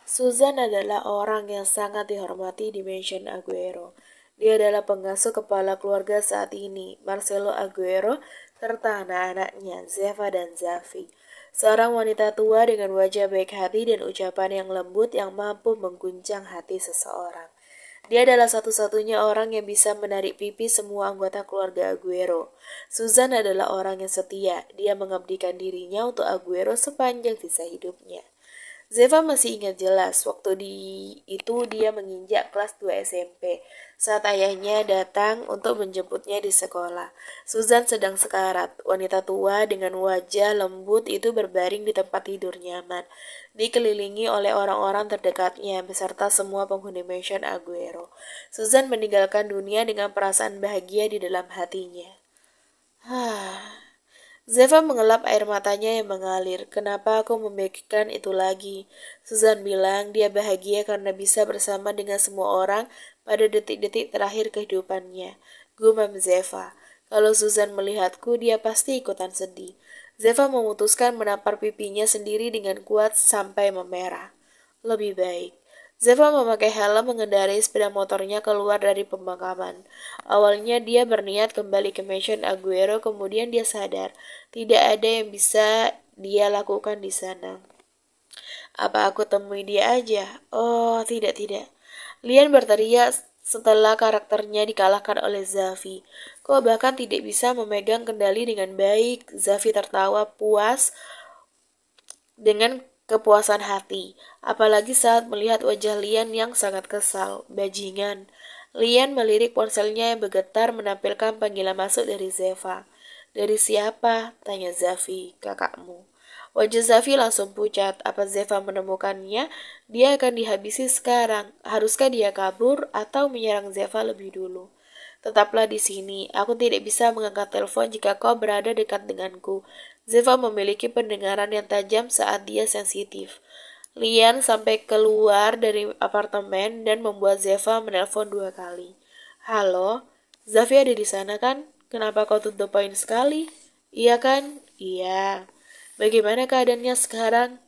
Susan adalah orang yang sangat dihormati di Mansion Aguero. Dia adalah pengasuh kepala keluarga saat ini, Marcelo Aguero, serta anak-anaknya, Zeva dan Zafi. Seorang wanita tua dengan wajah baik hati dan ucapan yang lembut yang mampu mengguncang hati seseorang. Dia adalah satu-satunya orang yang bisa menarik pipi semua anggota keluarga Aguero. Susan adalah orang yang setia. Dia mengabdikan dirinya untuk Aguero sepanjang sisa hidupnya. Zeva masih ingat jelas waktu itu dia menginjak kelas 2 SMP saat ayahnya datang untuk menjemputnya di sekolah. Susan sedang sekarat. Wanita tua dengan wajah lembut itu berbaring di tempat tidur nyaman, dikelilingi oleh orang-orang terdekatnya beserta semua penghuni Mansion Aguero. Susan meninggalkan dunia dengan perasaan bahagia di dalam hatinya. Zeva mengelap air matanya yang mengalir. Kenapa aku memikirkan itu lagi? Susan bilang dia bahagia karena bisa bersama dengan semua orang pada detik-detik terakhir kehidupannya. Gumam Zeva. Kalau Susan melihatku, dia pasti ikutan sedih. Zeva memutuskan menampar pipinya sendiri dengan kuat sampai memerah. Lebih baik. Zeva memakai helm mengendarai sepeda motornya keluar dari pemakaman. Awalnya dia berniat kembali ke Mansion Aguero, kemudian dia sadar tidak ada yang bisa dia lakukan di sana. Apa aku temui dia aja? Oh, tidak. Lian berteriak setelah karakternya dikalahkan oleh Zafi. Kau bahkan tidak bisa memegang kendali dengan baik. Zafi tertawa puas dengan kepuasan hati, apalagi saat melihat wajah Lian yang sangat kesal. Bajingan. Lian melirik ponselnya yang bergetar menampilkan panggilan masuk dari Zeva. Dari siapa? Tanya Zafi. Kakakmu. Wajah Zafi langsung pucat. Apa Zeva menemukannya? Dia akan dihabisi sekarang. Haruskah dia kabur atau menyerang Zeva lebih dulu? Tetaplah di sini. Aku tidak bisa mengangkat telepon jika kau berada dekat denganku. Zeva memiliki pendengaran yang tajam saat dia sensitif. Lian sampai keluar dari apartemen dan membuat Zeva menelpon 2 kali. Halo, Zafi ada di sana kan? Kenapa kau to the point sekali? Iya kan? Iya. Bagaimana keadaannya sekarang?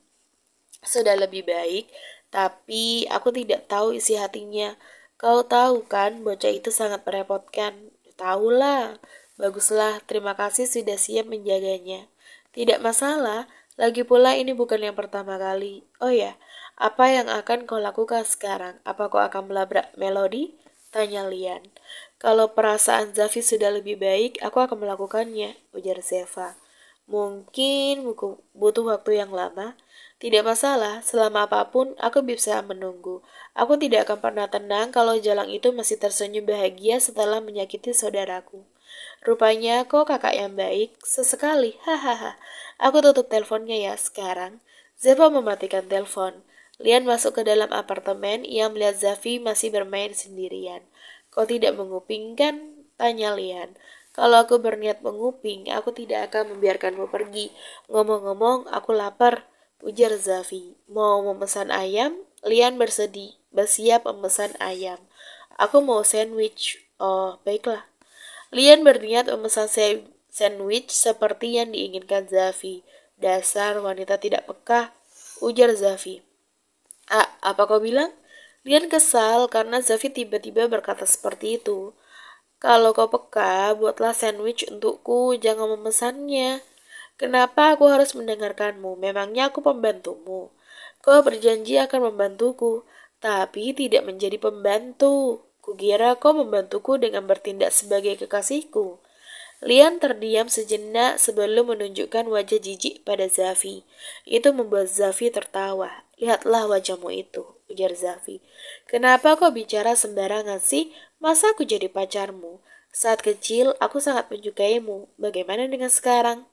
Sudah lebih baik, tapi aku tidak tahu isi hatinya. Kau tahu kan, bocah itu sangat merepotkan. Tahulah. Baguslah, terima kasih sudah siap menjaganya. Tidak masalah, lagi pula ini bukan yang pertama kali. Oh ya, apa yang akan kau lakukan sekarang? Apa kau akan melabrak Melody? Tanya Lian. Kalau perasaan Zafi sudah lebih baik, aku akan melakukannya, ujar Zeva. Mungkin butuh waktu yang lama. Tidak masalah, selama apapun aku bisa menunggu. Aku tidak akan pernah tenang kalau Jalang itu masih tersenyum bahagia setelah menyakiti saudaraku. Rupanya kau kakak yang baik, sesekali, hahaha. Aku tutup teleponnya ya sekarang. Zeva mematikan telepon. Lian masuk ke dalam apartemen, ia melihat Zafi masih bermain sendirian. Kau tidak menguping kan? Tanya Lian. Kalau aku berniat menguping, aku tidak akan membiarkanmu pergi. Ngomong-ngomong, aku lapar. Ujar Zafi. Mau memesan ayam? Lian bersiap memesan ayam. Aku mau sandwich. Oh, baiklah. Lian berniat memesan sandwich seperti yang diinginkan Zafi. Dasar wanita tidak peka, ujar Zafi. Apa kau bilang? Lian kesal karena Zafi tiba-tiba berkata seperti itu. Kalau kau peka, buatlah sandwich untukku, jangan memesannya. Kenapa aku harus mendengarkanmu? Memangnya aku pembantumu? Kau berjanji akan membantuku, tapi tidak menjadi pembantu. Kukira kau membantuku dengan bertindak sebagai kekasihku. Lian terdiam sejenak sebelum menunjukkan wajah jijik pada Zafi. Itu membuat Zafi tertawa. Lihatlah wajahmu itu, ujar Zafi. Kenapa kau bicara sembarangan sih? Masa aku jadi pacarmu? Saat kecil, aku sangat menyukaimu. Bagaimana dengan sekarang?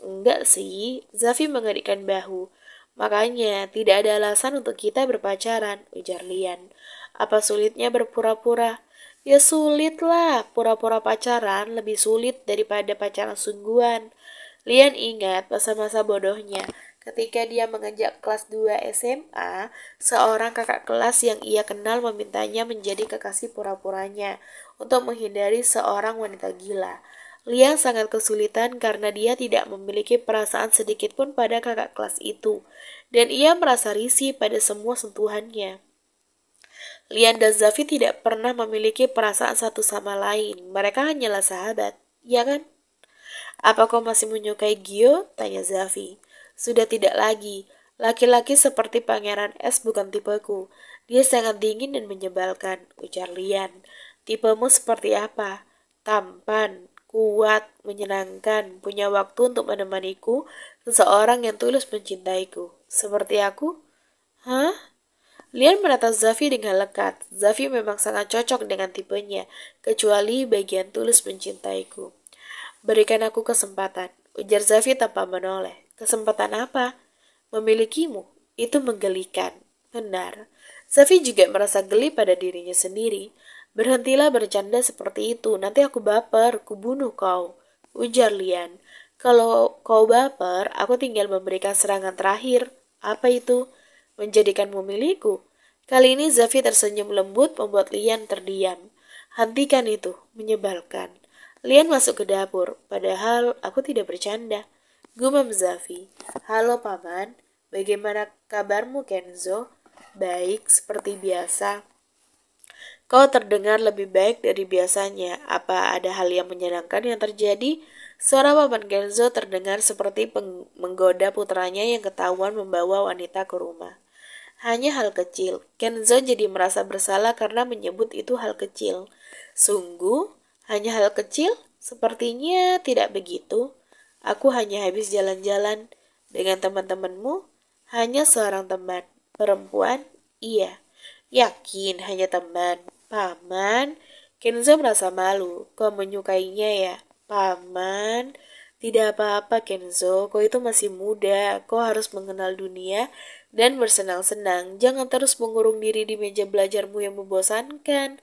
Enggak sih, Zafi mengerikkan bahu. Makanya, tidak ada alasan untuk kita berpacaran, ujar Lian. Apa sulitnya berpura-pura? Ya sulit lah, pura-pura pacaran lebih sulit daripada pacaran sungguhan. Lian ingat masa-masa bodohnya. Ketika dia menginjak kelas 2 SMA, seorang kakak kelas yang ia kenal memintanya menjadi kekasih pura-puranya untuk menghindari seorang wanita gila. Lian sangat kesulitan karena dia tidak memiliki perasaan sedikit pun pada kakak kelas itu, dan ia merasa risih pada semua sentuhannya. Lian dan Zafi tidak pernah memiliki perasaan satu sama lain. Mereka hanyalah sahabat, ya kan? Apa kau masih menyukai Gio? Tanya Zafi. Sudah tidak lagi. Laki-laki seperti Pangeran S bukan tipeku. Dia sangat dingin dan menyebalkan, ujar Lian. Tipemu seperti apa? Tampan, kuat, menyenangkan, punya waktu untuk menemaniku, seseorang yang tulus mencintaiku. Seperti aku? Hah? Lian menatap Zafi dengan lekat. Zafi memang sangat cocok dengan tipenya, kecuali bagian tulus mencintaiku. Berikan aku kesempatan, ujar Zafi tanpa menoleh. Kesempatan apa? Memilikimu. Itu menggelikan. Benar. Zafi juga merasa geli pada dirinya sendiri. Berhentilah bercanda seperti itu, nanti aku baper, kubunuh kau. Ujar Lian. Kalau kau baper, aku tinggal memberikan serangan terakhir. Apa itu? Menjadikanmu milikku. Kali ini Zafi tersenyum lembut membuat Lian terdiam. Hentikan itu, menyebalkan. Lian masuk ke dapur, padahal aku tidak bercanda. Gumam Zafi. Halo paman, bagaimana kabarmu Kenzo? Baik, seperti biasa. Kau terdengar lebih baik dari biasanya. Apa ada hal yang menyenangkan yang terjadi? Suara paman Kenzo terdengar seperti menggoda putranya yang ketahuan membawa wanita ke rumah. Hanya hal kecil. Kenzo jadi merasa bersalah karena menyebut itu hal kecil. Sungguh, hanya hal kecil? Sepertinya tidak begitu. Aku hanya habis jalan-jalan dengan teman-temanmu. Hanya seorang teman. Perempuan? Iya. Yakin hanya teman. Paman? Kenzo merasa malu. Kau menyukainya ya? Paman? Tidak apa-apa Kenzo, kau itu masih muda. Kau harus mengenal dunia dan bersenang-senang. Jangan terus mengurung diri di meja belajarmu yang membosankan.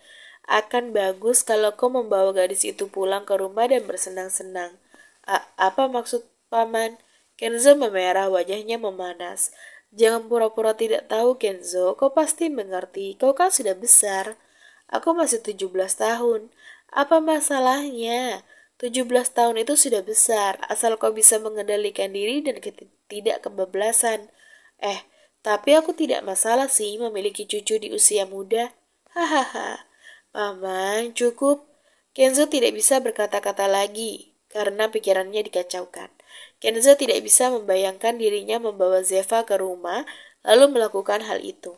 Akan bagus kalau kau membawa gadis itu pulang ke rumah dan bersenang-senang. Apa maksud paman? Kenzo memerah, wajahnya memanas. Jangan pura-pura tidak tahu Kenzo, kau pasti mengerti. Kau kan sudah besar. Aku masih 17 tahun. Apa masalahnya? 17 tahun itu sudah besar, asal kau bisa mengendalikan diri dan tidak kebablasan. Tapi aku tidak masalah sih memiliki cucu di usia muda. Hahaha. Paman, cukup. Kenzo tidak bisa berkata-kata lagi karena pikirannya dikacaukan. Kenzo tidak bisa membayangkan dirinya membawa Zeva ke rumah lalu melakukan hal itu.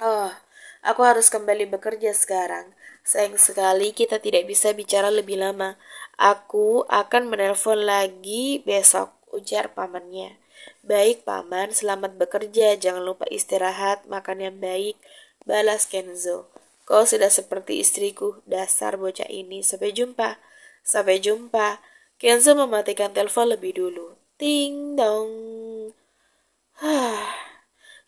Oh, aku harus kembali bekerja sekarang. Sayang sekali kita tidak bisa bicara lebih lama. Aku akan menelpon lagi besok, ujar pamannya. Baik paman, selamat bekerja, jangan lupa istirahat, makan yang baik, balas Kenzo. Kau sudah seperti istriku, dasar bocah ini. Sampai jumpa. Sampai jumpa. Kenzo mematikan telepon lebih dulu. Ting dong.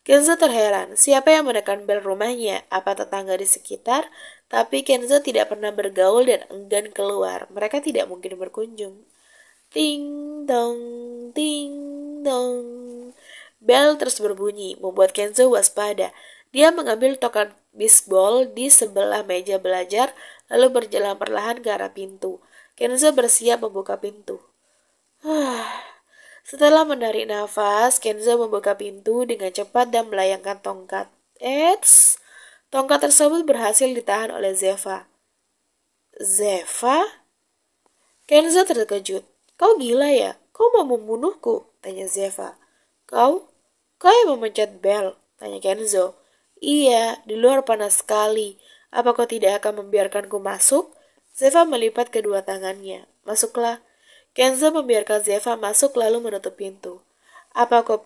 Kenzo terheran, siapa yang menekan bel rumahnya? Apa tetangga di sekitar? Tapi Kenzo tidak pernah bergaul dan enggan keluar. Mereka tidak mungkin berkunjung. Ting dong, ting dong. Bel terus berbunyi, membuat Kenzo waspada. Dia mengambil tongkat bisbol di sebelah meja belajar, lalu berjalan perlahan ke arah pintu. Kenzo bersiap membuka pintu. Setelah menarik nafas, Kenzo membuka pintu dengan cepat dan melayangkan tongkat. Eits, tongkat tersebut berhasil ditahan oleh Zeva. Zeva? Kenzo terkejut. Kau gila ya? Kau mau membunuhku? Tanya Zeva. Kau? Kau yang memencet bel? Tanya Kenzo. Iya, di luar panas sekali. Apa kau tidak akan membiarkanku masuk? Zeva melipat kedua tangannya. Masuklah. Kenzo membiarkan Zeva masuk lalu menutup pintu. Apa kau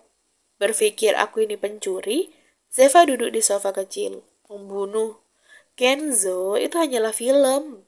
berpikir aku ini pencuri? Zeva duduk di sofa kecil. Membunuh. Kenzo, itu hanyalah film.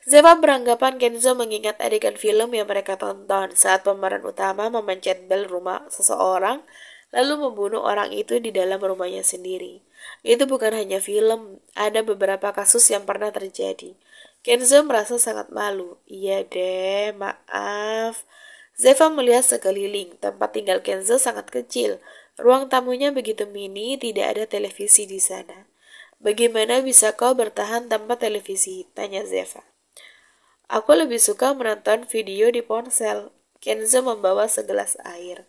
Zeva beranggapan Kenzo mengingat adegan film yang mereka tonton saat pemeran utama memencet bel rumah seseorang lalu membunuh orang itu di dalam rumahnya sendiri. Itu bukan hanya film, ada beberapa kasus yang pernah terjadi. Kenzo merasa sangat malu. Iya deh, maaf. Zeva melihat sekeliling, tempat tinggal Kenzo sangat kecil. Ruang tamunya begitu mini, tidak ada televisi di sana. Bagaimana bisa kau bertahan tanpa televisi? Tanya Zeva. Aku lebih suka menonton video di ponsel. Kenzo membawa segelas air.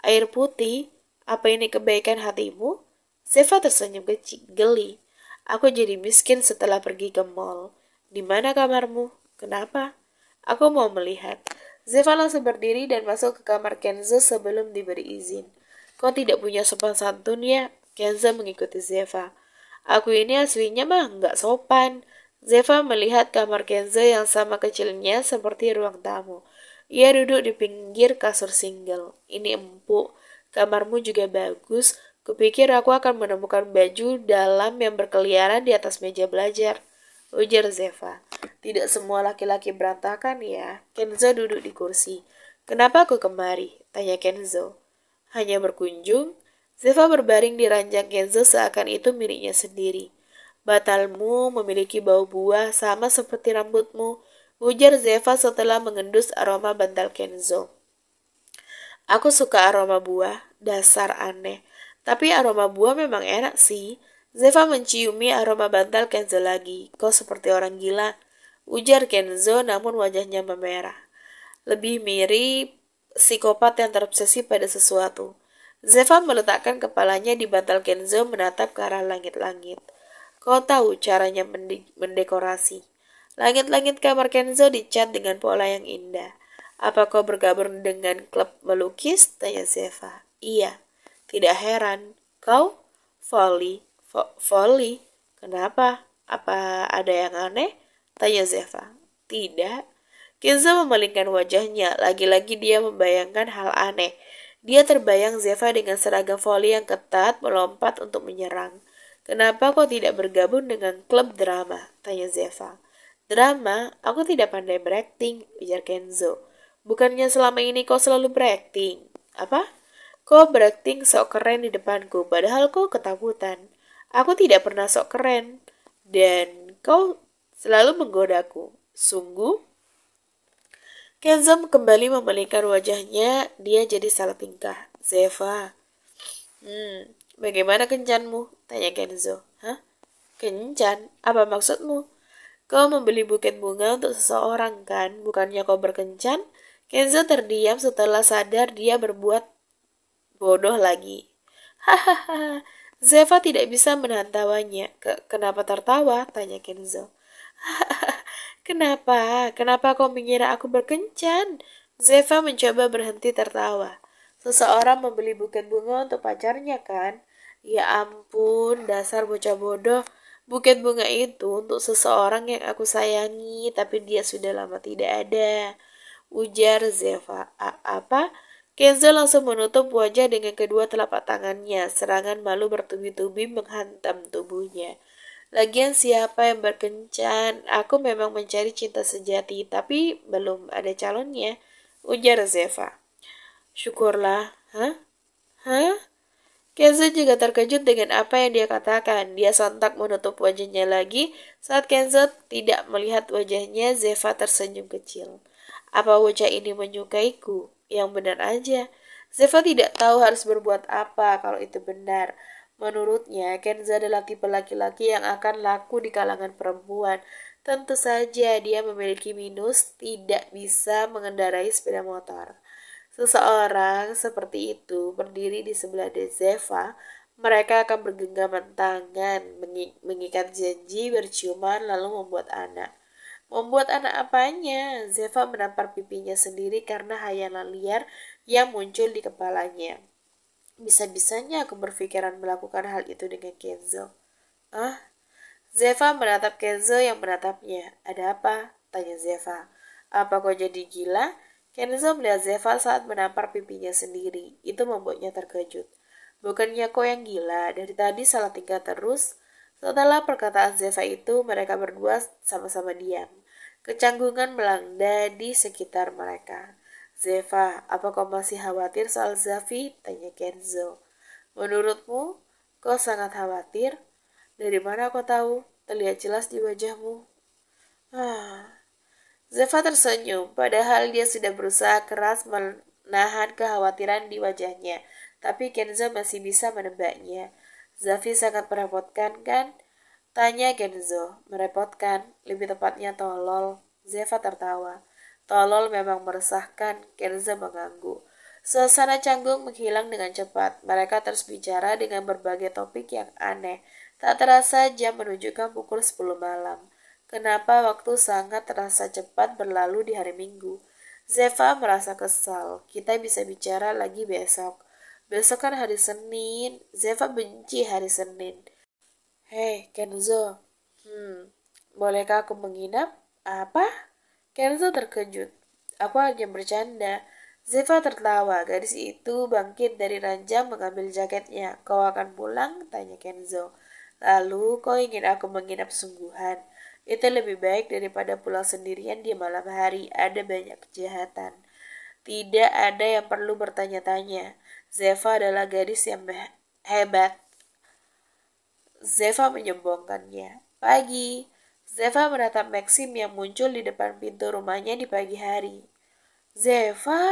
Air putih? Apa ini kebaikan hatimu? Zeva tersenyum geli. Aku jadi miskin setelah pergi ke mall. Di mana kamarmu? Kenapa? Aku mau melihat. Zeva langsung berdiri dan masuk ke kamar Kenzo sebelum diberi izin. Kau tidak punya sopan santun ya? Kenzo mengikuti Zeva. Aku ini aslinya mah nggak sopan. Zeva melihat kamar Kenzo yang sama kecilnya seperti ruang tamu. Ia duduk di pinggir kasur single. Ini empuk. Kamarmu juga bagus. Kupikir aku akan menemukan baju dalam yang berkeliaran di atas meja belajar. Ujar Zeva. Tidak semua laki-laki berantakan ya. Kenzo duduk di kursi. Kenapa aku kemari? Tanya Kenzo. Hanya berkunjung? Zeva berbaring di ranjang Kenzo seakan itu miliknya sendiri. Batalmu memiliki bau buah sama seperti rambutmu, ujar Zeva setelah mengendus aroma bantal Kenzo. Aku suka aroma buah, dasar aneh. Tapi aroma buah memang enak sih. Zeva menciumi aroma bantal Kenzo lagi. Kau seperti orang gila, ujar Kenzo namun wajahnya memerah. Lebih mirip psikopat yang terobsesi pada sesuatu. Zeva meletakkan kepalanya di bantal Kenzo menatap ke arah langit-langit. Kau tahu caranya mendekorasi. Langit-langit kamar Kenzo dicat dengan pola yang indah. Apa kau bergabung dengan klub melukis? Tanya Zeva. Iya. Tidak heran. Kau? Volley. Volley? Kenapa? Apa ada yang aneh? Tanya Zeva. Tidak. Kenzo memalingkan wajahnya. Lagi-lagi dia membayangkan hal aneh. Dia terbayang Zeva dengan seragam volley yang ketat melompat untuk menyerang. Kenapa kau tidak bergabung dengan klub drama? Tanya Zeva. Drama? Aku tidak pandai berakting, ujar Kenzo. Bukannya selama ini kau selalu berakting? Apa? Kau berakting sok keren di depanku, padahal kau ketakutan. Aku tidak pernah sok keren. Dan kau selalu menggodaku. Sungguh? Kenzo kembali memalingkan wajahnya, dia jadi salah tingkah. Zeva. Bagaimana kencanmu? Tanya Kenzo. Hah? Kencan? Apa maksudmu? Kau membeli buket bunga untuk seseorang kan? Bukannya kau berkencan? Kenzo terdiam setelah sadar dia berbuat bodoh lagi. Hahaha. Zeva tidak bisa menahan tawanya. Kenapa tertawa? Tanya Kenzo. Kenapa? Kenapa kau mengira aku berkencan? Zeva mencoba berhenti tertawa. Seseorang membeli buket bunga untuk pacarnya kan? Ya ampun, dasar bocah bodoh. Buket bunga itu untuk seseorang yang aku sayangi, tapi dia sudah lama tidak ada. Ujar Zeva. Apa? Kenzo langsung menutup wajah dengan kedua telapak tangannya. Serangan malu bertubi-tubi menghantam tubuhnya. Lagian siapa yang berkencan? Aku memang mencari cinta sejati, tapi belum ada calonnya. Ujar Zeva. Syukurlah. Hah? Hah? Kenzo juga terkejut dengan apa yang dia katakan. Dia sontak menutup wajahnya lagi. Saat Kenzo tidak melihat wajahnya, Zeva tersenyum kecil. Apa bocah ini menyukaiku? Yang benar aja. Zeva tidak tahu harus berbuat apa kalau itu benar. Menurutnya, Kenzo adalah tipe laki-laki yang akan laku di kalangan perempuan. Tentu saja dia memiliki minus, tidak bisa mengendarai sepeda motor. Seseorang seperti itu berdiri di sebelah Zeva, mereka akan bergenggaman tangan, mengikat janji, berciuman, lalu membuat anak. Membuat anak apanya? Zeva menampar pipinya sendiri karena hayalan liar yang muncul di kepalanya. Bisa-bisanya aku berpikiran melakukan hal itu dengan Kenzo. Ah? Zeva menatap Kenzo yang menatapnya. Ada apa? Tanya Zeva. Apa kau jadi gila? Kenzo melihat Zeva saat menampar pipinya sendiri. Itu membuatnya terkejut. Bukannya kau yang gila, dari tadi salah tingkah terus. Setelah perkataan Zeva itu, mereka berdua sama-sama diam. Kecanggungan melanda di sekitar mereka. Zeva, apa kau masih khawatir soal Zafi? Tanya Kenzo. Menurutmu, kau sangat khawatir? Dari mana kau tahu? Terlihat jelas di wajahmu. Zeva tersenyum, padahal dia sudah berusaha keras menahan kekhawatiran di wajahnya. Tapi Kenzo masih bisa menebaknya. Zafi sangat merepotkan kan? Tanya Kenzo. Merepotkan, lebih tepatnya tolol. Zeva tertawa. Tolol memang meresahkan, Kenzo mengangguk. Suasana canggung menghilang dengan cepat. Mereka terus bicara dengan berbagai topik yang aneh. Tak terasa jam menunjukkan pukul 10 malam. Kenapa waktu sangat terasa cepat berlalu di hari Minggu? Zeva merasa kesal. Kita bisa bicara lagi besok. Besok kan hari Senin. Zeva benci hari Senin. Hei, Kenzo. Bolehkah aku menginap? Apa? Kenzo terkejut. Aku hanya bercanda. Zeva tertawa. Gadis itu bangkit dari ranjang mengambil jaketnya. Kau akan pulang? Tanya Kenzo. Lalu, kau ingin aku menginap sungguhan? Itu lebih baik daripada pulang sendirian di malam hari. Ada banyak kejahatan. Tidak ada yang perlu bertanya-tanya. Zeva adalah gadis yang hebat. Zeva menyombongkannya. Pagi, Zeva menatap Maxim yang muncul di depan pintu rumahnya di pagi hari. Zeva?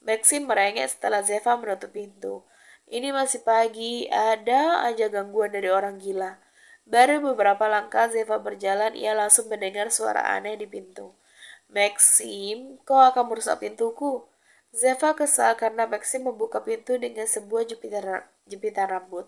Maxim merengek setelah Zeva menutup pintu. Ini masih pagi, ada aja gangguan dari orang gila. Baru beberapa langkah Zeva berjalan, ia langsung mendengar suara aneh di pintu. Maxim, kau akan merusak pintuku. Zeva kesal karena Maxim membuka pintu dengan sebuah jepitan rambut.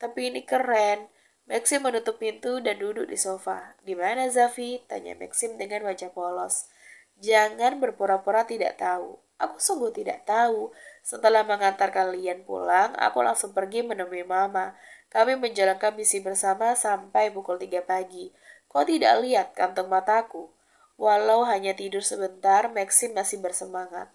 Tapi ini keren. Maxim menutup pintu dan duduk di sofa. Di mana Zafi? Tanya Maxim dengan wajah polos. Jangan berpura-pura tidak tahu. Aku sungguh tidak tahu. Setelah mengantar kalian pulang, aku langsung pergi menemui mama. Kami menjalankan misi bersama sampai pukul 3 pagi. Kau tidak lihat kantong mataku? Walau hanya tidur sebentar, Maxim masih bersemangat.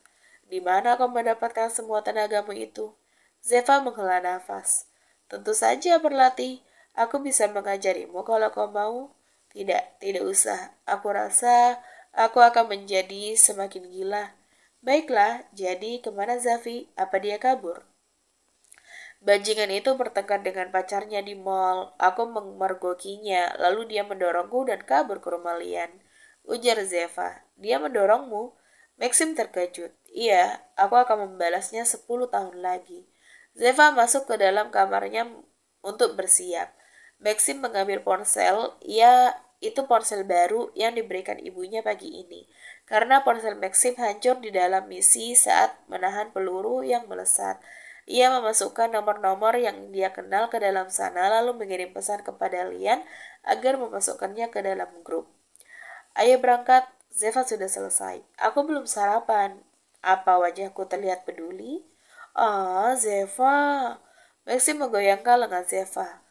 Di mana kau mendapatkan semua tenagamu itu? Zeva menghela nafas. Tentu saja berlatih. Aku bisa mengajarimu kalau kau mau. Tidak usah. Aku rasa aku akan menjadi semakin gila. Baiklah, jadi kemana Zafi? Apa dia kabur? Bajingan itu bertengkar dengan pacarnya di mall. Aku memergokinya, lalu dia mendorongku dan kabur ke rumah Lian. Ujar Zeva. Dia mendorongmu? Maxim terkejut. Iya, aku akan membalasnya 10 tahun lagi. Zeva masuk ke dalam kamarnya untuk bersiap. Maxim mengambil ponsel, itu ponsel baru yang diberikan ibunya pagi ini. Karena ponsel Maxim hancur di dalam misi saat menahan peluru yang melesat. Ia memasukkan nomor-nomor yang dia kenal ke dalam sana lalu mengirim pesan kepada Lian agar memasukkannya ke dalam grup. Ayo berangkat, Zeva sudah selesai. Aku belum sarapan. Apa wajahku terlihat peduli? Ah, Zeva. Maxim menggoyangkan lengan Zeva.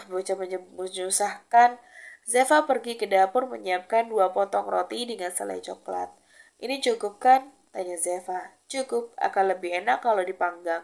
Bocah menyusahkan. Zeva pergi ke dapur menyiapkan 2 potong roti dengan selai coklat. Ini cukup kan? Tanya Zeva. Cukup, akan lebih enak kalau dipanggang.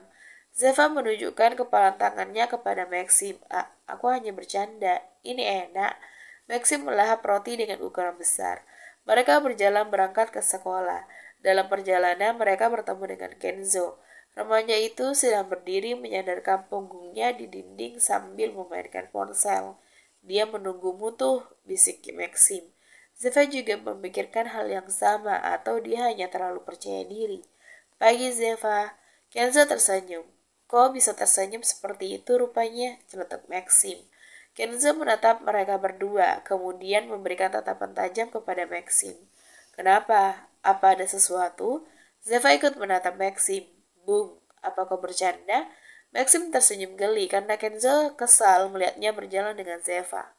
Zeva menunjukkan kepala tangannya kepada Maxim. Aku hanya bercanda. Ini enak. Maxim melahap roti dengan ukuran besar. Mereka berjalan berangkat ke sekolah. Dalam perjalanan mereka bertemu dengan Kenzo. Remaja itu sedang berdiri menyandarkan punggungnya di dinding sambil memainkan ponsel. Dia menunggumu tuh, bisik Maxim. Zeva juga memikirkan hal yang sama atau dia hanya terlalu percaya diri. Pagi Zeva, Kenzo tersenyum. Kok bisa tersenyum seperti itu rupanya, celetuk Maxim. Kenzo menatap mereka berdua, kemudian memberikan tatapan tajam kepada Maxim. Kenapa? Apa ada sesuatu? Zeva ikut menatap Maxim. Bung, apa kau bercanda? Maxim tersenyum geli karena Kenzo kesal melihatnya berjalan dengan Zeva.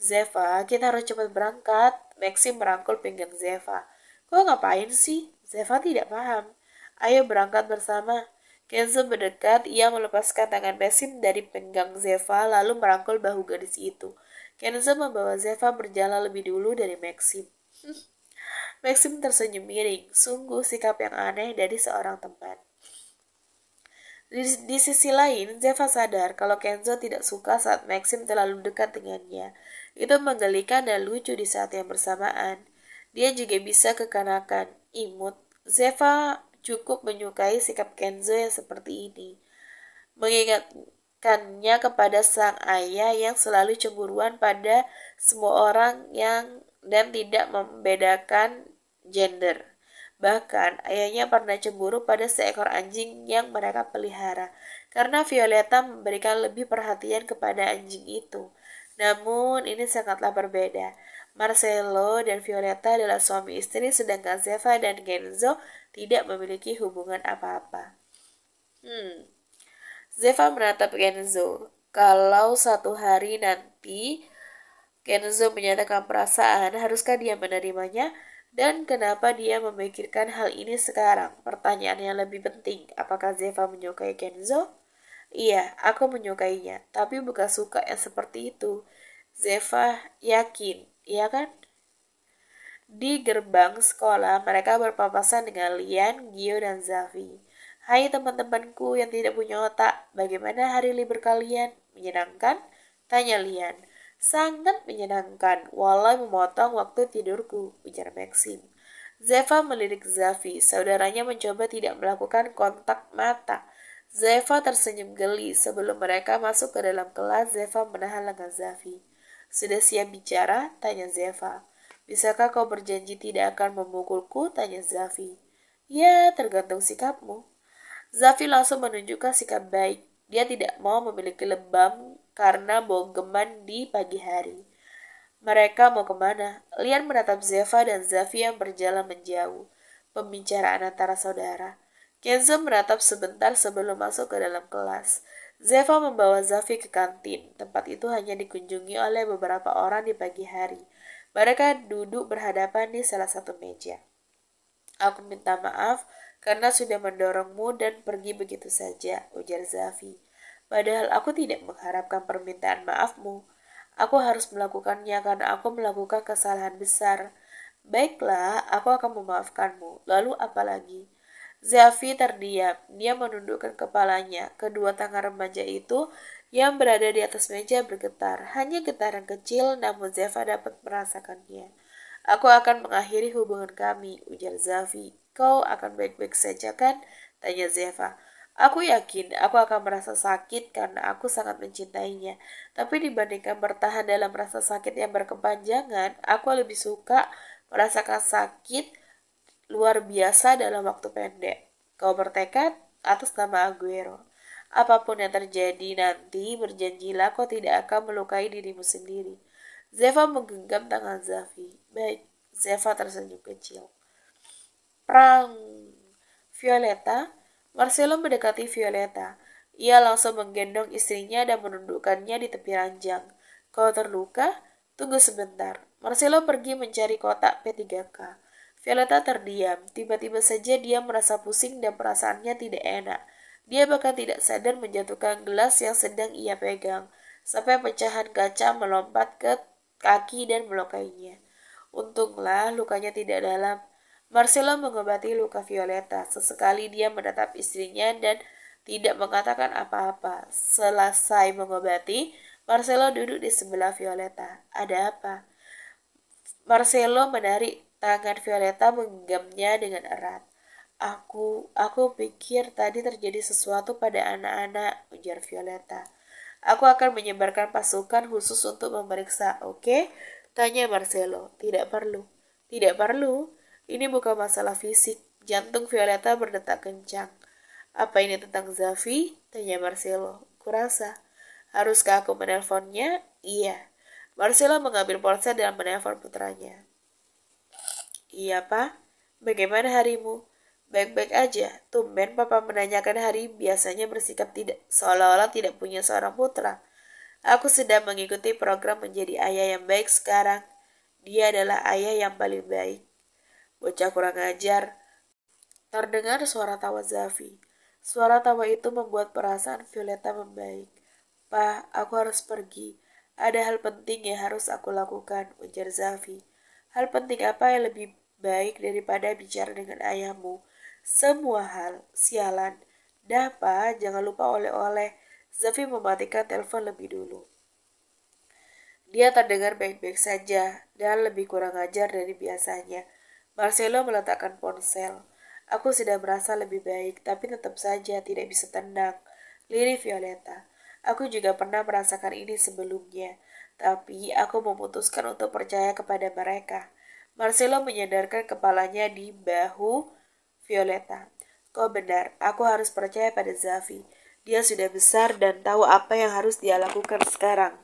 Zeva, kita harus cepat berangkat. Maxim merangkul pinggang Zeva. Kau ngapain sih? Zeva tidak paham. Ayo berangkat bersama. Kenzo mendekat, ia melepaskan tangan Maxim dari pinggang Zeva lalu merangkul bahu gadis itu. Kenzo membawa Zeva berjalan lebih dulu dari Maxim. Maxim tersenyum miring, sungguh sikap yang aneh dari seorang teman. Di sisi lain, Zeva sadar kalau Kenzo tidak suka saat Maxim terlalu dekat dengannya. Itu menggelikan dan lucu di saat yang bersamaan. Dia juga bisa kekanakan, imut. Zeva cukup menyukai sikap Kenzo yang seperti ini. Mengingatkannya kepada sang ayah yang selalu cemburuan pada semua orang dan tidak membedakan gender. Bahkan, ayahnya pernah cemburu pada seekor anjing yang mereka pelihara, karena Violeta memberikan lebih perhatian kepada anjing itu. Namun, ini sangatlah berbeda. Marcelo dan Violeta adalah suami istri, sedangkan Zeva dan Kenzo tidak memiliki hubungan apa-apa. Zeva menatap Kenzo. Kalau satu hari nanti Kenzo menyatakan perasaan, haruskah dia menerimanya? Dan kenapa dia memikirkan hal ini sekarang? Pertanyaan yang lebih penting, apakah Zeva menyukai Kenzo? Iya, aku menyukainya, tapi bukan suka yang seperti itu. Zeva yakin, iya kan? Di gerbang sekolah, mereka berpapasan dengan Lian, Gio, dan Zafi. Hai teman-temanku yang tidak punya otak, bagaimana hari libur kalian? Menyenangkan? Tanya Lian. Sangat menyenangkan, walau memotong waktu tidurku, ujar Maxim. Zeva melirik Zafi, saudaranya mencoba tidak melakukan kontak mata. Zeva tersenyum geli sebelum mereka masuk ke dalam kelas. Zeva menahan lengan Zafi. Sudah siap bicara? Tanya Zeva. Bisakah kau berjanji tidak akan memukulku? Tanya Zafi. Ya, tergantung sikapmu. Zafi langsung menunjukkan sikap baik. Dia tidak mau memiliki lebam karena bogeman di pagi hari. Mereka mau kemana? Lian menatap Zeva dan Zafi yang berjalan menjauh. Pembicaraan antara saudara. Kenzo menatap sebentar sebelum masuk ke dalam kelas. Zeva membawa Zafi ke kantin. Tempat itu hanya dikunjungi oleh beberapa orang di pagi hari. Mereka duduk berhadapan di salah satu meja. Aku minta maaf karena sudah mendorongmu dan pergi begitu saja, ujar Zafi. Padahal aku tidak mengharapkan permintaan maafmu. Aku harus melakukannya karena aku melakukan kesalahan besar. Baiklah, aku akan memaafkanmu. Lalu apa lagi? Zafi terdiam. Dia menundukkan kepalanya. Kedua tangan remaja itu yang berada di atas meja bergetar. Hanya getaran kecil, namun Zeva dapat merasakannya. Aku akan mengakhiri hubungan kami, ujar Zafi. Kau akan baik-baik saja kan? Tanya Zeva. Aku yakin aku akan merasa sakit karena aku sangat mencintainya. Tapi dibandingkan bertahan dalam rasa sakit yang berkepanjangan, aku lebih suka merasakan sakit luar biasa dalam waktu pendek. Kau bertekad atas nama Aguero. Apapun yang terjadi nanti, berjanjilah kau tidak akan melukai dirimu sendiri. Zeva menggenggam tangan Zafi. Baik, Zeva tersenyum kecil. Prang! Violeta, Marcelo mendekati Violeta. Ia langsung menggendong istrinya dan menundukkannya di tepi ranjang. Kau terluka? Tunggu sebentar. Marcelo pergi mencari kotak P3K. Violeta terdiam. Tiba-tiba saja dia merasa pusing dan perasaannya tidak enak. Dia bahkan tidak sadar menjatuhkan gelas yang sedang ia pegang. Sampai pecahan kaca melompat ke kaki dan melukainya. Untunglah lukanya tidak dalam. Marcelo mengobati luka Violeta. Sesekali dia menatap istrinya dan tidak mengatakan apa-apa. Selesai mengobati, Marcelo duduk di sebelah Violeta. Ada apa? Marcelo menarik tangan Violeta menggenggamnya dengan erat. Aku pikir tadi terjadi sesuatu pada anak-anak, ujar Violeta. Aku akan menyebarkan pasukan khusus untuk memeriksa, oke? Tanya Marcelo. Tidak perlu. Tidak perlu. Ini bukan masalah fisik. Jantung Violeta berdetak kencang. Apa ini tentang Zafi? Tanya Marcelo. Kurasa. Haruskah aku menelponnya? Iya. Marcelo mengambil ponsel dan menelpon putranya. Iya, Pak. Bagaimana harimu? Baik-baik aja. Tumben papa menanyakan hari, biasanya bersikap tidak seolah-olah tidak punya seorang putra. Aku sedang mengikuti program menjadi ayah yang baik sekarang. Dia adalah ayah yang paling baik. Bocah kurang ajar. Terdengar suara tawa Zafi. Suara tawa itu membuat perasaan Violeta membaik. Pak, aku harus pergi. Ada hal penting yang harus aku lakukan, ujar Zafi. Hal penting apa yang lebih baik daripada bicara dengan ayahmu? Semua hal, sialan. Dah, Pak, jangan lupa oleh-oleh. Zafi mematikan telepon lebih dulu. Dia terdengar baik-baik saja dan lebih kurang ajar dari biasanya. Marcelo meletakkan ponsel. Aku sudah merasa lebih baik, tapi tetap saja tidak bisa tenang. Lirih Violeta. Aku juga pernah merasakan ini sebelumnya, tapi aku memutuskan untuk percaya kepada mereka. Marcelo menyandarkan kepalanya di bahu Violeta. Kau benar, aku harus percaya pada Zafi. Dia sudah besar dan tahu apa yang harus dia lakukan sekarang.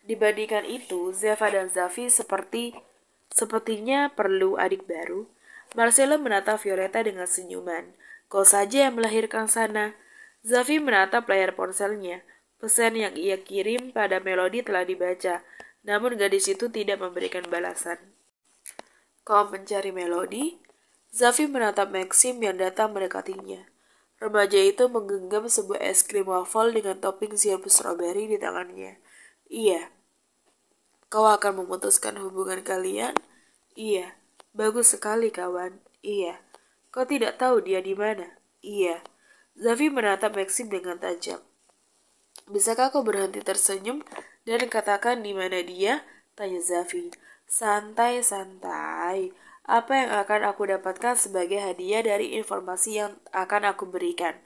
Dibandingkan itu, Zeva dan Zafi sepertinya perlu adik baru. Marcelo menatap Violeta dengan senyuman. Kau saja yang melahirkan sana. Zafi menatap layar ponselnya. Pesan yang ia kirim pada Melody telah dibaca, namun gadis itu tidak memberikan balasan. Kau mencari Melody? Zafi menatap Maxim yang datang mendekatinya. Remaja itu menggenggam sebuah es krim waffle dengan topping sirup stroberi di tangannya. Iya. Kau akan memutuskan hubungan kalian? Iya. Bagus sekali, kawan. Iya. Kau tidak tahu dia di mana? Iya. Zafi menatap Maxim dengan tajam. Bisakah kau berhenti tersenyum dan katakan di mana dia? Tanya Zafi. Santai-santai. Apa yang akan aku dapatkan sebagai hadiah dari informasi yang akan aku berikan?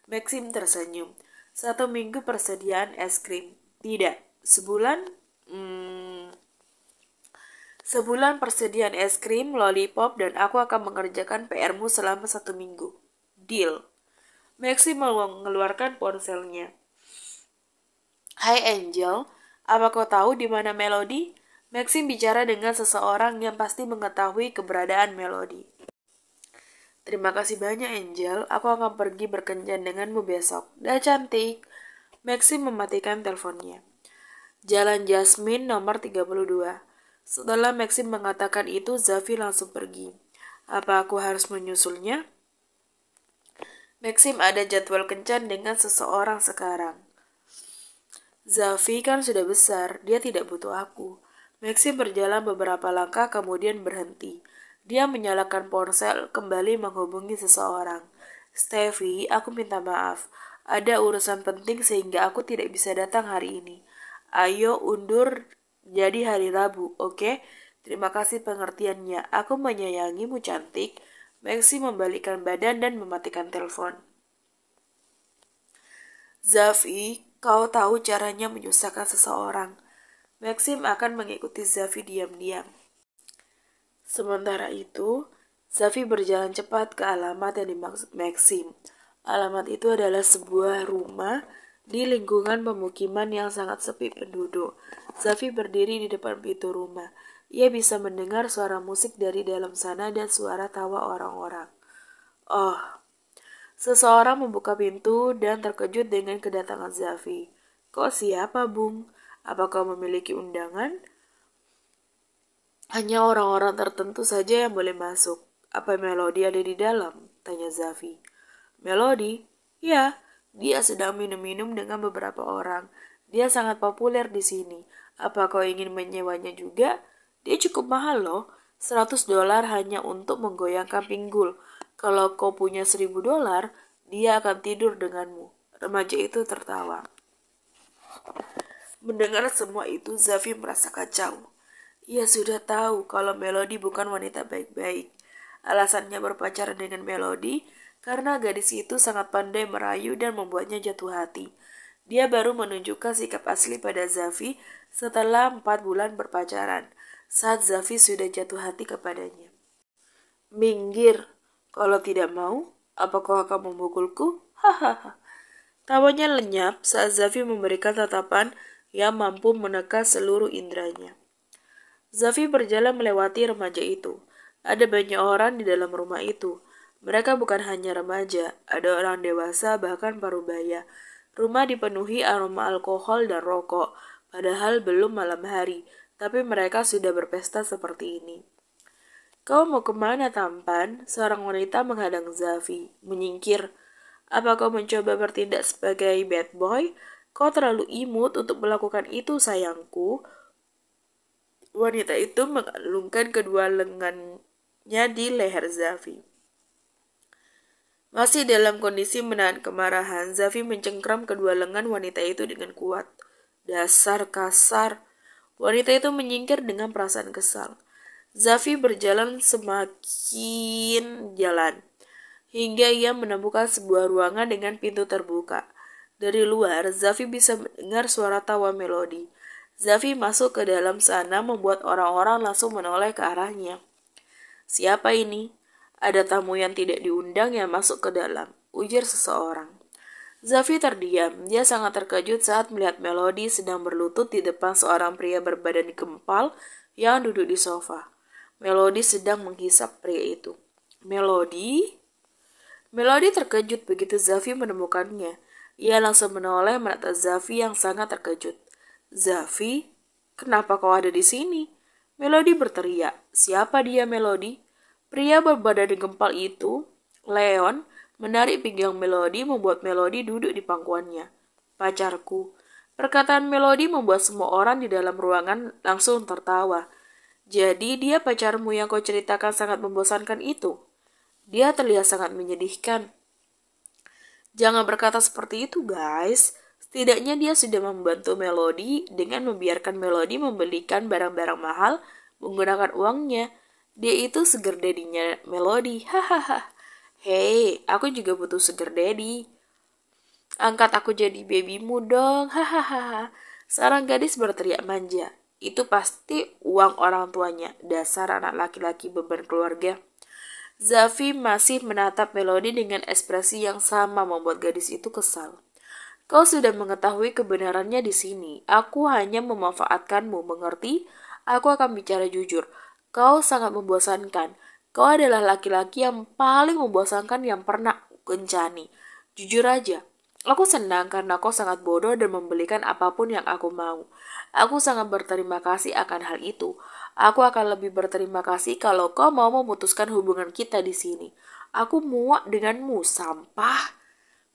Maxim tersenyum. 1 minggu persediaan es krim. Tidak. Sebulan? Sebulan persediaan es krim, lollipop, dan aku akan mengerjakan PR-mu selama 1 minggu. Deal. Maxim mengeluarkan ponselnya. Hai Angel, apa kau tahu di mana Melody? Maxim bicara dengan seseorang yang pasti mengetahui keberadaan Melody. Terima kasih banyak Angel, aku akan pergi berkencan denganmu besok. Dah cantik. Maxim mematikan teleponnya. Jalan Jasmine nomor 32. Setelah Maxim mengatakan itu, Zafi langsung pergi. Apa aku harus menyusulnya? Maxim ada jadwal kencan dengan seseorang sekarang. Zafi kan sudah besar, dia tidak butuh aku. Maxim berjalan beberapa langkah kemudian berhenti. Dia menyalakan ponsel, kembali menghubungi seseorang. Steffi, aku minta maaf. Ada urusan penting sehingga aku tidak bisa datang hari ini. Ayo undur jadi hari Rabu, oke? Terima kasih pengertiannya. Aku menyayangimu cantik. Maxim membalikkan badan dan mematikan telepon. Zafi, kau tahu caranya menyusahkan seseorang. Maxim akan mengikuti Zafi diam-diam. Sementara itu, Zafi berjalan cepat ke alamat yang dimaksud Maxim. Alamat itu adalah sebuah rumah di lingkungan pemukiman yang sangat sepi penduduk. Zafi berdiri di depan pintu rumah. Ia bisa mendengar suara musik dari dalam sana dan suara tawa orang-orang. Oh, seseorang membuka pintu dan terkejut dengan kedatangan Zafi. Kok siapa, Bung? Apa kau memiliki undangan? Hanya orang-orang tertentu saja yang boleh masuk. Apa Melody ada di dalam? Tanya Zafi. Melody? Ya, dia sedang minum-minum dengan beberapa orang. Dia sangat populer di sini. Apa kau ingin menyewanya juga? Dia cukup mahal loh. $100 hanya untuk menggoyangkan pinggul. Kalau kau punya $1.000, dia akan tidur denganmu. Remaja itu tertawa. Mendengar semua itu, Zafi merasa kacau. Ia sudah tahu kalau Melody bukan wanita baik-baik. Alasannya berpacaran dengan Melody karena gadis itu sangat pandai merayu dan membuatnya jatuh hati. Dia baru menunjukkan sikap asli pada Zafi setelah 4 bulan berpacaran, saat Zafi sudah jatuh hati kepadanya. Minggir, kalau tidak mau, apa kau akan memukulku? Hahaha. Tawanya lenyap saat Zafi memberikan tatapan yang mampu menekan seluruh indranya. Zafi berjalan melewati remaja itu. Ada banyak orang di dalam rumah itu. Mereka bukan hanya remaja, ada orang dewasa bahkan parubaya. Rumah dipenuhi aroma alkohol dan rokok, padahal belum malam hari, tapi mereka sudah berpesta seperti ini. Kau mau kemana, tampan? Seorang wanita menghadang Zafi, menyingkir. Apa kau mencoba bertindak sebagai bad boy? Kau terlalu imut untuk melakukan itu, sayangku. Wanita itu mengalungkan kedua lengannya di leher Zafi. Masih dalam kondisi menahan kemarahan, Zafi mencengkram kedua lengan wanita itu dengan kuat. Dasar kasar. Wanita itu menyingkir dengan perasaan kesal. Zafi berjalan semakin jalan, hingga ia menemukan sebuah ruangan dengan pintu terbuka. Dari luar, Zafi bisa mendengar suara tawa Melody. Zafi masuk ke dalam sana membuat orang-orang langsung menoleh ke arahnya. Siapa ini? Ada tamu yang tidak diundang yang masuk ke dalam, ujar seseorang. Zafi terdiam. Dia sangat terkejut saat melihat Melody sedang berlutut di depan seorang pria berbadan gempal yang duduk di sofa. Melody sedang menghisap pria itu. Melody? Melody terkejut begitu Zafi menemukannya. Ia langsung menoleh menatap Zafi yang sangat terkejut. Zafi, kenapa kau ada di sini? Melody berteriak. Siapa dia, Melody? Pria berbadan gempal itu, Leon, menarik pinggang Melody membuat Melody duduk di pangkuannya. Pacarku. Perkataan Melody membuat semua orang di dalam ruangan langsung tertawa. Jadi dia pacarmu yang kau ceritakan sangat membosankan itu? Dia terlihat sangat menyedihkan. Jangan berkata seperti itu, guys. Setidaknya dia sudah membantu Melody dengan membiarkan Melody membelikan barang-barang mahal menggunakan uangnya. Dia itu sugar daddy-nya Melody. Hahaha. Hei, aku juga butuh sugar daddy. Angkat aku jadi babymu dong. Hahaha. Seorang gadis berteriak manja. Itu pasti uang orang tuanya. Dasar anak laki-laki beban keluarga. Zafi masih menatap Melody dengan ekspresi yang sama membuat gadis itu kesal. Kau sudah mengetahui kebenarannya di sini. Aku hanya memanfaatkanmu, mengerti? Aku akan bicara jujur. Kau sangat membosankan. Kau adalah laki-laki yang paling membosankan yang pernah kencani. Jujur aja. Aku senang karena kau sangat bodoh dan membelikan apapun yang aku mau. Aku sangat berterima kasih akan hal itu. Aku akan lebih berterima kasih kalau kau mau memutuskan hubungan kita di sini. Aku muak denganmu, sampah.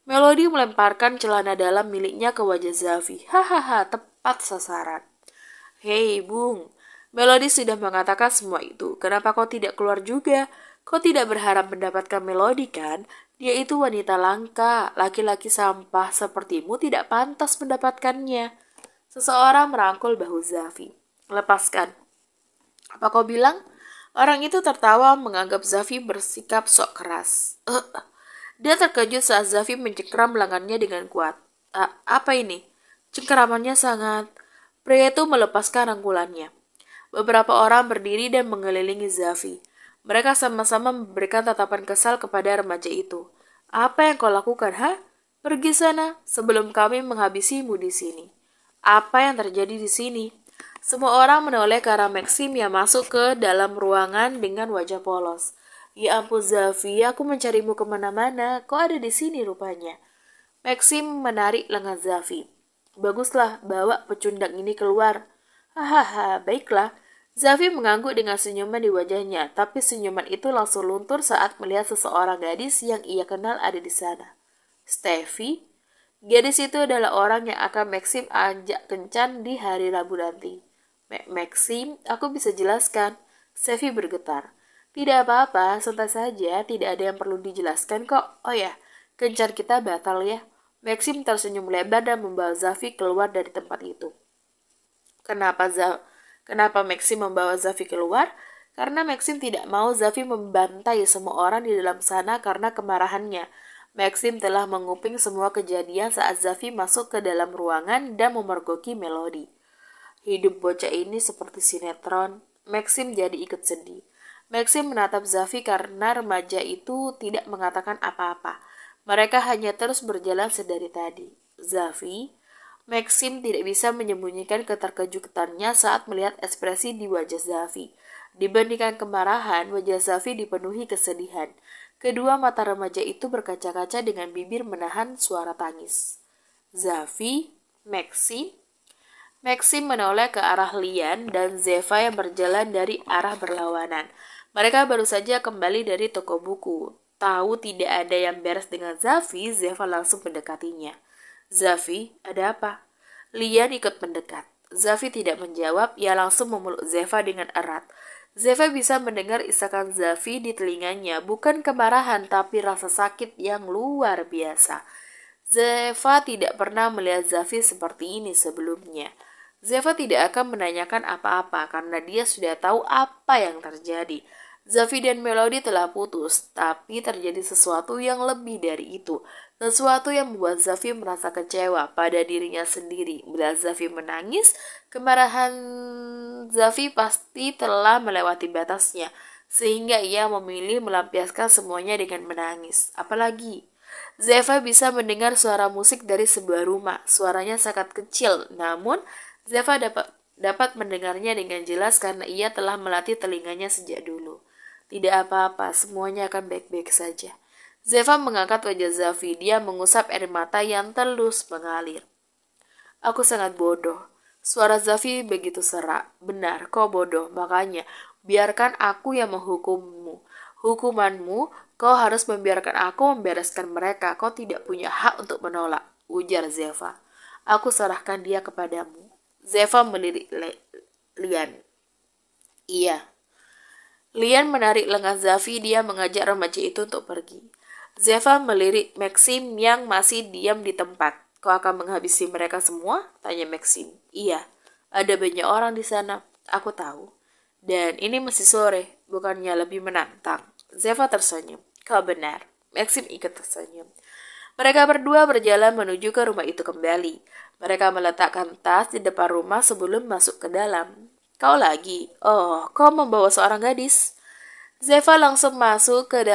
Melody melemparkan celana dalam miliknya ke wajah Zafi. Hahaha, tepat sasaran. Hei, Bung. Melody sudah mengatakan semua itu. Kenapa kau tidak keluar juga? Kau tidak berharap mendapatkan Melody, kan? Dia itu wanita langka. Laki-laki sampah sepertimu tidak pantas mendapatkannya. Seseorang merangkul bahu Zafi. Lepaskan. Apa kau bilang? Orang itu tertawa menganggap Zafi bersikap sok keras. Dia terkejut saat Zafi mencengkram lengannya dengan kuat. Apa ini? Cengkeramannya sangat... Pria itu melepaskan rangkulannya. Beberapa orang berdiri dan mengelilingi Zafi. Mereka sama-sama memberikan tatapan kesal kepada remaja itu. Apa yang kau lakukan, ha? Pergi sana sebelum kami menghabisimu di sini. Apa yang terjadi di sini? Semua orang menoleh ke arah Maxim yang masuk ke dalam ruangan dengan wajah polos. Ya ampun Zafi, aku mencarimu kemana-mana. Kau ada di sini rupanya. Maxim menarik lengan Zafi. Baguslah, bawa pecundang ini keluar. Hahaha, baiklah. Zafi mengangguk dengan senyuman di wajahnya, tapi senyuman itu langsung luntur saat melihat seseorang gadis yang ia kenal ada di sana. Steffi? Gadis itu adalah orang yang akan Maxim ajak kencan di hari Rabu nanti. Maxim, aku bisa jelaskan. Steffi bergetar. Tidak apa-apa, santai saja, tidak ada yang perlu dijelaskan kok. Oh ya, kencan kita batal ya. Maxim tersenyum lebar dan membawa Zafi keluar dari tempat itu. Kenapa Maxim membawa Zafi keluar? Karena Maxim tidak mau Zafi membantai semua orang di dalam sana karena kemarahannya. Maxim telah menguping semua kejadian saat Zafi masuk ke dalam ruangan dan memergoki Melody. Hidup bocah ini seperti sinetron. Maxim jadi ikut sedih. Maxim menatap Zafi karena remaja itu tidak mengatakan apa-apa. Mereka hanya terus berjalan sedari tadi. Zafi, Maxim tidak bisa menyembunyikan keterkejutannya saat melihat ekspresi di wajah Zafi. Dibandingkan kemarahan, wajah Zafi dipenuhi kesedihan. Kedua mata remaja itu berkaca-kaca dengan bibir menahan suara tangis. Zafi, Maxim. Maxim menoleh ke arah Lian dan Zeva yang berjalan dari arah berlawanan. Mereka baru saja kembali dari toko buku. Tahu tidak ada yang beres dengan Zafi, Zeva langsung mendekatinya. Zafi, ada apa? Lian ikut mendekat. Zafi tidak menjawab, ia langsung memeluk Zeva dengan erat. Zeva bisa mendengar isakan Zafi di telinganya, bukan kemarahan tapi rasa sakit yang luar biasa. Zeva tidak pernah melihat Zafi seperti ini sebelumnya. Zeva tidak akan menanyakan apa-apa karena dia sudah tahu apa yang terjadi. Zafi dan Melody telah putus, tapi terjadi sesuatu yang lebih dari itu. Sesuatu yang membuat Zafi merasa kecewa pada dirinya sendiri. Bila Zafi menangis, kemarahan Zafi pasti telah melewati batasnya, sehingga ia memilih melampiaskan semuanya dengan menangis. Apalagi, Zeva bisa mendengar suara musik dari sebuah rumah. Suaranya sangat kecil, namun Zeva dapat mendengarnya dengan jelas karena ia telah melatih telinganya sejak dulu. Tidak apa-apa, semuanya akan baik-baik saja. Zeva mengangkat wajah Zafi. Dia mengusap air mata yang terus mengalir. Aku sangat bodoh. Suara Zafi begitu serak. Benar, kau bodoh. Makanya, biarkan aku yang menghukummu. Hukumanmu, kau harus membiarkan aku membereskan mereka. Kau tidak punya hak untuk menolak, ujar Zeva. Aku serahkan dia kepadamu. Zeva melirik Lian. Iya. Lian menarik lengan Zafi. Dia mengajak remaja itu untuk pergi. Zeva melirik Maxim yang masih diam di tempat. Kau akan menghabisi mereka semua? Tanya Maxim. Iya, ada banyak orang di sana. Aku tahu. Dan ini masih sore, bukannya lebih menantang. Zeva tersenyum. Kau benar. Maxim ikut tersenyum. Mereka berdua berjalan menuju ke rumah itu kembali. Mereka meletakkan tas di depan rumah sebelum masuk ke dalam. Kau lagi? Oh, kau membawa seorang gadis. Zeva langsung masuk ke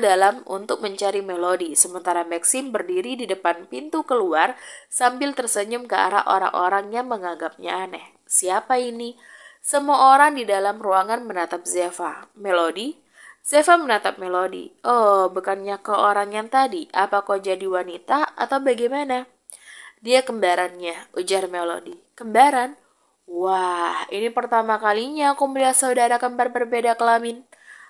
dalam untuk mencari Melody, sementara Maxim berdiri di depan pintu keluar sambil tersenyum ke arah orang-orang yang menganggapnya aneh. Siapa ini? Semua orang di dalam ruangan menatap Zeva. Melody? Zeva menatap Melody. Oh, bukannya kau orang yang tadi? Apa kau jadi wanita atau bagaimana? Dia kembarannya, ujar Melody. Kembaran? Wah, ini pertama kalinya aku melihat saudara kembar berbeda kelamin.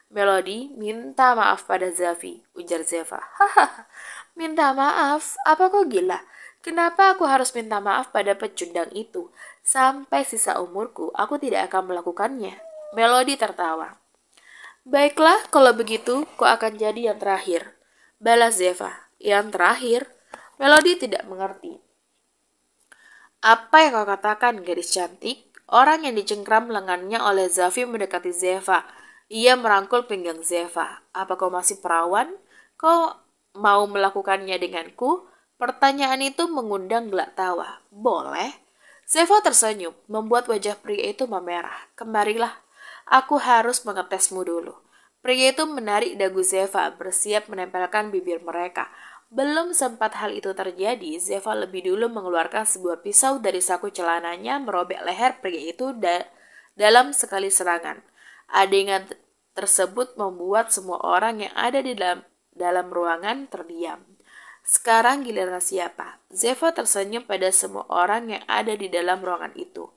Melody minta maaf pada Zafi, ujar Zeva. Hahaha, minta maaf? Apa kau gila? Kenapa aku harus minta maaf pada pecundang itu? Sampai sisa umurku, aku tidak akan melakukannya. Melody tertawa. Baiklah, kalau begitu, kau akan jadi yang terakhir. Balas Zeva. Yang terakhir? Melody tidak mengerti. Apa yang kau katakan, gadis cantik? Orang yang dicengkram lengannya oleh Zafi mendekati Zeva. Ia merangkul pinggang Zeva. Apa kau masih perawan? Kau mau melakukannya denganku? Pertanyaan itu mengundang gelak tawa. Boleh? Zeva tersenyum, membuat wajah pria itu memerah. Kemarilah, aku harus mengetesmu dulu. Pria itu menarik dagu Zeva, bersiap menempelkan bibir mereka. Belum sempat hal itu terjadi, Zeva lebih dulu mengeluarkan sebuah pisau dari saku celananya, merobek leher pria itu dalam sekali serangan. Adegan tersebut membuat semua orang yang ada di dalam ruangan terdiam. Sekarang giliran siapa? Zeva tersenyum pada semua orang yang ada di dalam ruangan itu.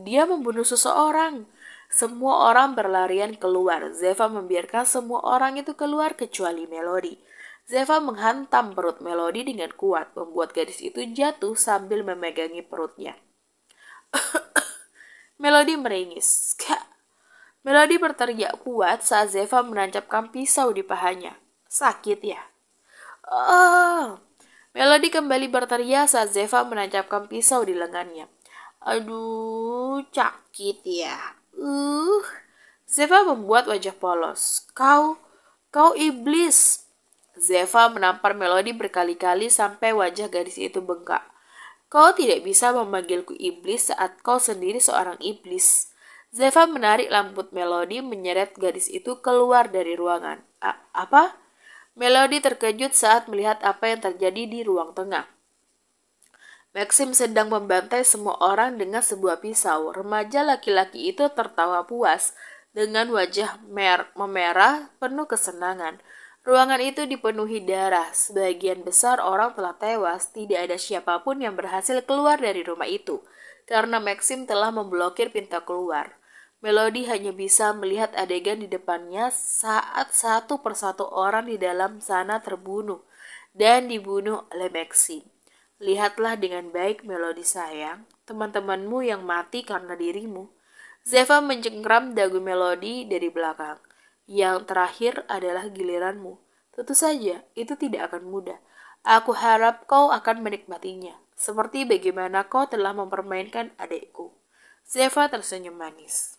Dia membunuh seseorang. Semua orang berlarian keluar. Zeva membiarkan semua orang itu keluar kecuali Melody. Zeva menghantam perut Melody dengan kuat, membuat gadis itu jatuh sambil memegangi perutnya. Melody meringis. Melody berteriak kuat saat Zeva menancapkan pisau di pahanya. Sakit ya? Oh! Melody kembali berteriak saat Zeva menancapkan pisau di lengannya. Aduh, sakit ya. Zeva membuat wajah polos. Kau iblis. Zeva menampar Melody berkali-kali sampai wajah gadis itu bengkak. Kau tidak bisa memanggilku iblis saat kau sendiri seorang iblis. Zeva menarik rambut Melody menyeret gadis itu keluar dari ruangan. Apa? Melody terkejut saat melihat apa yang terjadi di ruang tengah. Maxim sedang membantai semua orang dengan sebuah pisau. Remaja laki-laki itu tertawa puas dengan wajah memerah penuh kesenangan. Ruangan itu dipenuhi darah. Sebagian besar orang telah tewas. Tidak ada siapapun yang berhasil keluar dari rumah itu karena Maxim telah memblokir pintu keluar. Melody hanya bisa melihat adegan di depannya saat satu persatu orang di dalam sana terbunuh dan dibunuh oleh Maxim. Lihatlah dengan baik, Melody sayang, teman-temanmu yang mati karena dirimu. Zeva mencengkram dagu Melody dari belakang. Yang terakhir adalah giliranmu. Tentu saja, itu tidak akan mudah. Aku harap kau akan menikmatinya, seperti bagaimana kau telah mempermainkan adikku. Zeva tersenyum manis.